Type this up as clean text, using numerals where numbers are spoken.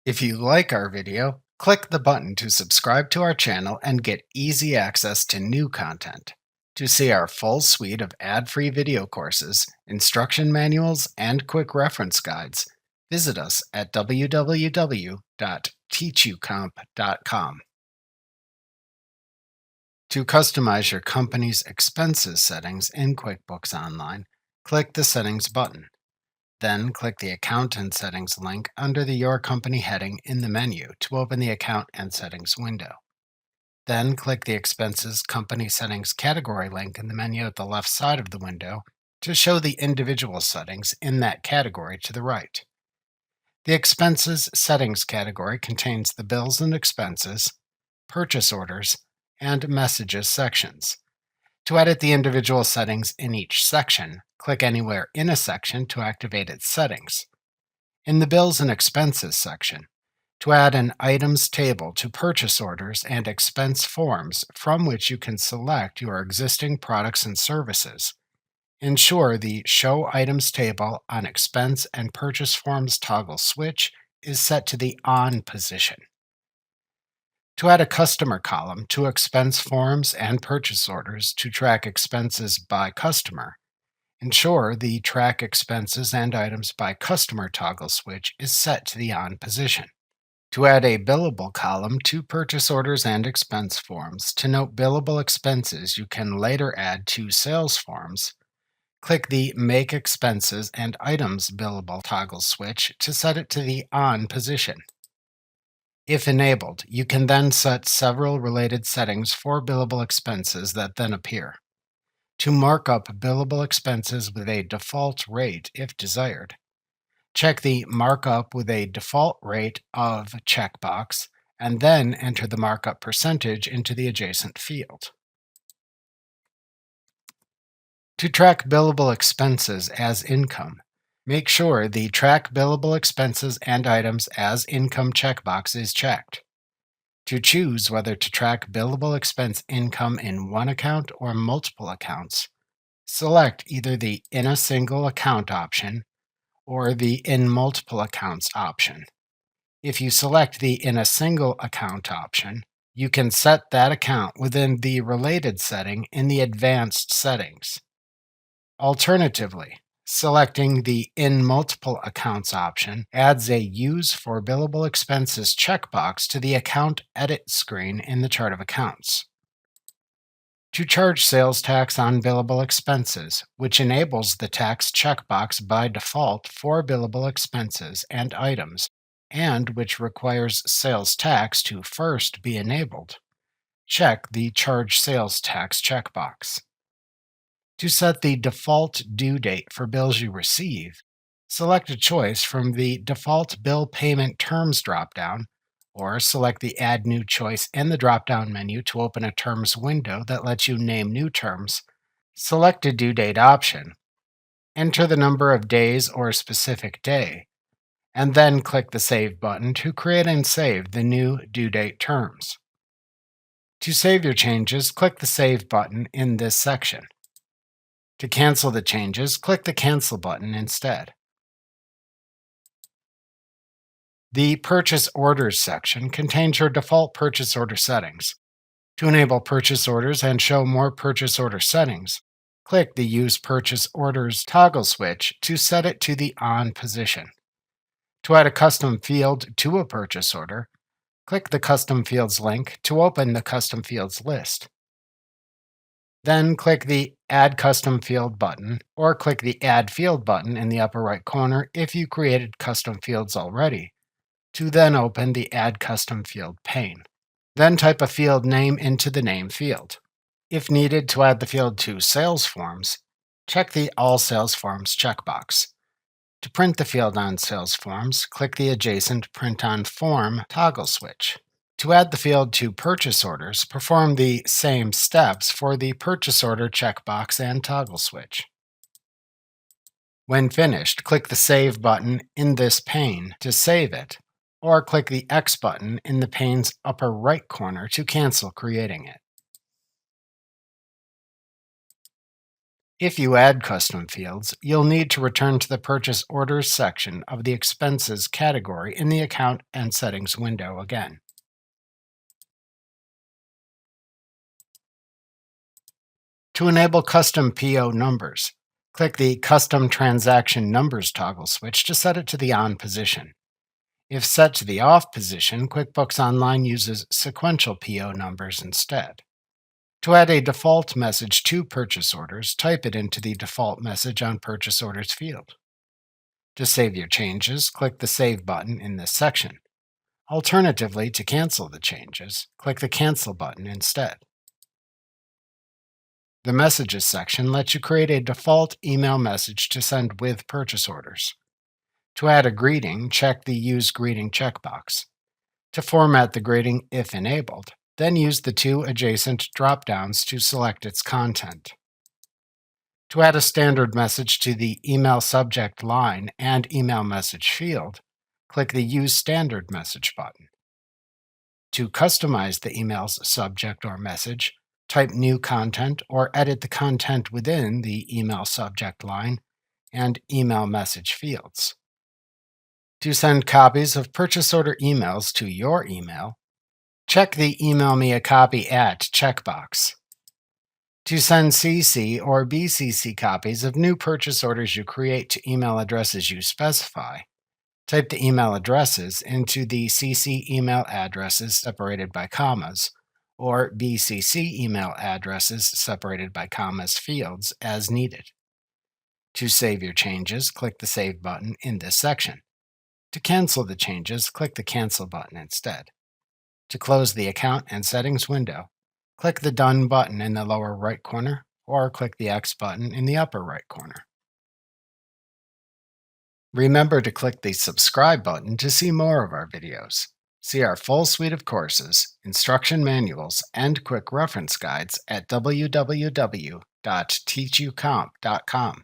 If you like our video, click the button to subscribe to our channel and get easy access to new content. To see our full suite of ad-free video courses, instruction manuals, and quick reference guides, visit us at www.teachucomp.com. To customize your company's expenses settings in QuickBooks Online, click the Settings button. Then click the Account and Settings link under the Your Company heading in the menu to open the Account and Settings window. Then click the Expenses Company Settings category link in the menu at the left side of the window to show the individual settings in that category to the right. The Expenses Settings category contains the Bills and Expenses, Purchase Orders, and Messages sections. To edit the individual settings in each section, click anywhere in a section to activate its settings. In the Bills and Expenses section, to add an items table to purchase orders and expense forms from which you can select your existing products and services, ensure the Show Items table on Expense and Purchase Forms toggle switch is set to the On position. To add a customer column to expense forms and purchase orders to track expenses by customer, ensure the Track Expenses and Items by Customer toggle switch is set to the On position. To add a billable column to purchase orders and expense forms to note billable expenses you can later add to sales forms, click the Make Expenses and Items Billable toggle switch to set it to the On position. If enabled, you can then set several related settings for billable expenses that then appear. To mark up billable expenses with a default rate if desired, check the Markup with a default rate of checkbox and then enter the markup percentage into the adjacent field. To track billable expenses as income, make sure the Track Billable Expenses and Items as Income checkbox is checked. To choose whether to track billable expense income in one account or multiple accounts, select either the In a Single Account option or the In Multiple Accounts option. If you select the In a Single Account option, you can set that account within the related setting in the Advanced settings. Alternatively, selecting the In Multiple Accounts option adds a Use for Billable Expenses checkbox to the Account Edit screen in the Chart of Accounts. To charge sales tax on billable expenses, which enables the tax checkbox by default for billable expenses and items, and which requires sales tax to first be enabled, check the Charge Sales Tax checkbox. To set the default due date for bills you receive, select a choice from the Default Bill Payment Terms dropdown, or select the Add New choice in the drop-down menu to open a terms window that lets you name new terms. Select a due date option, enter the number of days or a specific day, and then click the Save button to create and save the new due date terms. To save your changes, click the Save button in this section. To cancel the changes, click the Cancel button instead. The Purchase Orders section contains your default purchase order settings. To enable purchase orders and show more purchase order settings, click the Use Purchase Orders toggle switch to set it to the On position. To add a custom field to a purchase order, click the Custom Fields link to open the Custom Fields list. Then click the Add Custom Field button, or click the Add Field button in the upper right corner if you created custom fields already, to then open the Add Custom Field pane. Then type a field name into the name field. If needed to add the field to sales forms, check the All Sales Forms checkbox. To print the field on sales forms, click the adjacent Print on Form toggle switch. To add the field to purchase orders, perform the same steps for the purchase order checkbox and toggle switch. When finished, click the Save button in this pane to save it, or click the X button in the pane's upper right corner to cancel creating it. If you add custom fields, you'll need to return to the Purchase Orders section of the Expenses category in the Account and Settings window again. To enable custom PO numbers, click the Custom Transaction Numbers toggle switch to set it to the on position. If set to the off position, QuickBooks Online uses sequential PO numbers instead. To add a default message to purchase orders, type it into the Default Message on Purchase Orders field. To save your changes, click the Save button in this section. Alternatively, to cancel the changes, click the Cancel button instead. The Messages section lets you create a default email message to send with purchase orders. To add a greeting, check the Use Greeting checkbox. To format the greeting, if enabled, then use the two adjacent drop-downs to select its content. To add a standard message to the email subject line and email message field, click the Use Standard Message button. To customize the email's subject or message, type New Content or edit the content within the email subject line and email message fields. To send copies of purchase order emails to your email, check the Email Me a Copy at checkbox. To send CC or BCC copies of new purchase orders you create to email addresses you specify, type the email addresses into the CC email addresses separated by commas or BCC email addresses separated by commas fields as needed. To save your changes, click the Save button in this section. To cancel the changes, click the Cancel button instead. To close the Account and Settings window, click the Done button in the lower right corner or click the X button in the upper right corner. Remember to click the Subscribe button to see more of our videos. See our full suite of courses, instruction manuals, and quick reference guides at www.teachucomp.com.